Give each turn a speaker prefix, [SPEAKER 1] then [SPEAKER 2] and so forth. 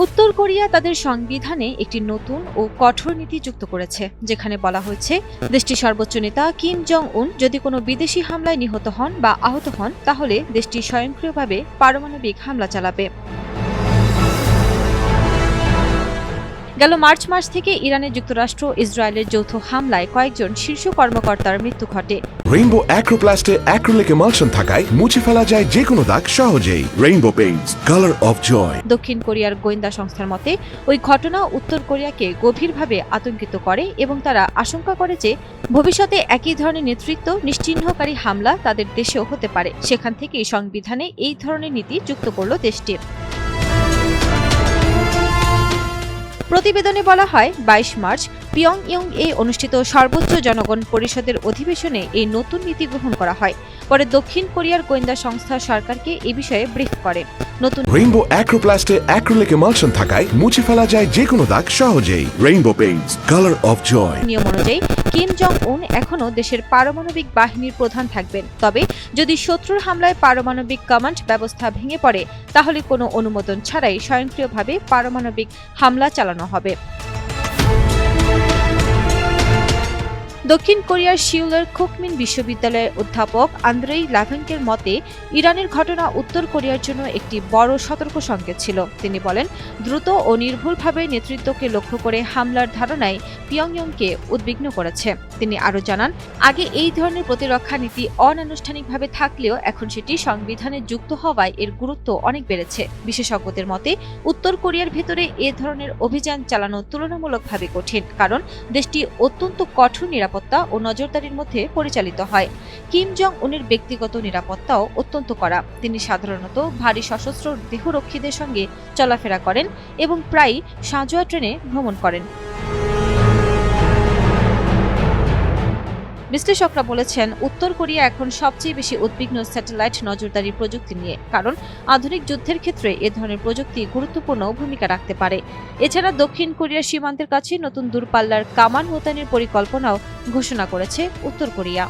[SPEAKER 1] উত্তর কোরিয়া তাদের সংবিধানে একটি নতুন ও কঠোর নীতি যুক্ত করেছে, যেখানে বলা হয়েছে দেশটির সর্বোচ্চ নেতা কিম জং উন যদি কোনো বিদেশি হামলায় নিহত হন বা আহত হন তাহলে দেশটি স্বয়ংক্রিয়ভাবে পারমাণবিক হামলা চালাবে। গেল মার্চ মাস থেকে ইরানে যুক্তরাষ্ট্র ইসরায়েলের যৌথ হামলায় কয়েকজন শীর্ষ কর্মকর্তার মৃত্যু ঘটে।
[SPEAKER 2] রেইনবো অ্যাক্রোপ্লাস্টে অ্যাক্রিলিক এমালশন থাকায় মুছে ফেলা যায় যে কোনো দাগ সহজেই। Rainbow paints, colour of joy.
[SPEAKER 1] দক্ষিণ কোরিয়ার গোয়েন্দা সংস্থার মতে ওই ঘটনা উত্তর কোরিয়াকে গভীরভাবে আতঙ্কিত করে এবং তারা আশঙ্কা করে যে ভবিষ্যতে একই ধরনের নেতৃত্ব নিশ্চিহ্নকারী হামলা তাদের দেশেও হতে পারে। সেখান থেকেই সংবিধানে এই ধরনের নীতি যুক্ত করল দেশটি। প্রতিবেদনে বলা হয় ২২ মার্চ পিয়ংইয়ং এ অনুষ্ঠিত সর্বোচ্চ জনগণ পরিষদের অধিবেশনে এই নতুন নীতি গ্রহণ করা হয়। পরে দক্ষিণ কোরিয়ার গোয়েন্দা সংস্থা সরকারকে এ বিষয়ে ব্রিফ করে। নতুন
[SPEAKER 2] রেইনবো অ্যাক্রোপ্লাস্টে অ্যাক্রিলিক এমালশন থাকায় মুছে ফেলা যায় যে কোনো দাগ সহজেই। Rainbow paints, colour of joy.
[SPEAKER 1] নিয়ম অনুযায়ী কিম জং উন এখনও দেশের পারমাণবিক বাহিনীর প্রধান থাকবেন, তবে যদি শত্রুর হামলায় পারমাণবিক কমান্ড ব্যবস্থা ভেঙে পড়ে তাহলে কোনো অনুমোদন ছাড়াই স্বয়ংক্রিয়ভাবে পারমাণবিক হামলা চালানো হবে। দক্ষিণ কোরিয়ার সিউলের কুকমিন বিশ্ববিদ্যালয়ের অধ্যাপক আন্দ্রেই লাভেঙ্কের মতে ইরানের ঘটনা উত্তর কোরিয়ার জন্য একটি বড় সতর্ক সংকেত ছিল। তিনি বলেন, দ্রুত ও নির্ভুলভাবে নেতৃত্বকে লক্ষ্য করে হামলার ধারণায় পিয়ংইয়ংকে উদ্বিগ্ন করেছে। তিনি আরও জানান, আগে এই ধরনের প্রতিরক্ষা নীতি অনানুষ্ঠানিকভাবে থাকলেও এখন সেটি সংবিধানে যুক্ত হওয়ায় এর গুরুত্ব অনেক বেড়েছে। বিশেষজ্ঞদের মতে উত্তর কোরিয়ার ভেতরে এ ধরনের অভিযান চালানো তুলনামূলকভাবে কঠিন, কারণ দেশটি অত্যন্ত কঠোর নিরাপত্তা ও নজরদারির মধ্যে পরিচালিত হয়। কিম জং উনের ব্যক্তিগত নিরাপত্তাও অত্যন্ত কড়া। তিনি সাধারণত ভারী সশস্ত্র দেহরক্ষীদের সঙ্গে চলাফেরা করেন এবং প্রায়ই সাঁজোয়া ট্রেনে ভ্রমণ করেন। বিশ্লেষকরা বলেছেন, উত্তর কোরিয়া এখন সবচেয়ে বেশি উদ্বিগ্ন স্যাটেলাইট নজরদারি প্রযুক্তি নিয়ে, কারণ আধুনিক যুদ্ধের ক্ষেত্রে এ ধরনের প্রযুক্তি গুরুত্বপূর্ণ ভূমিকা রাখতে পারে। এছাড়া দক্ষিণ কোরিয়ার সীমান্তের কাছে নতুন দূরপাল্লার কামান মোতায়েনের পরিকল্পনাও ঘোষণা করেছে উত্তর কোরিয়া।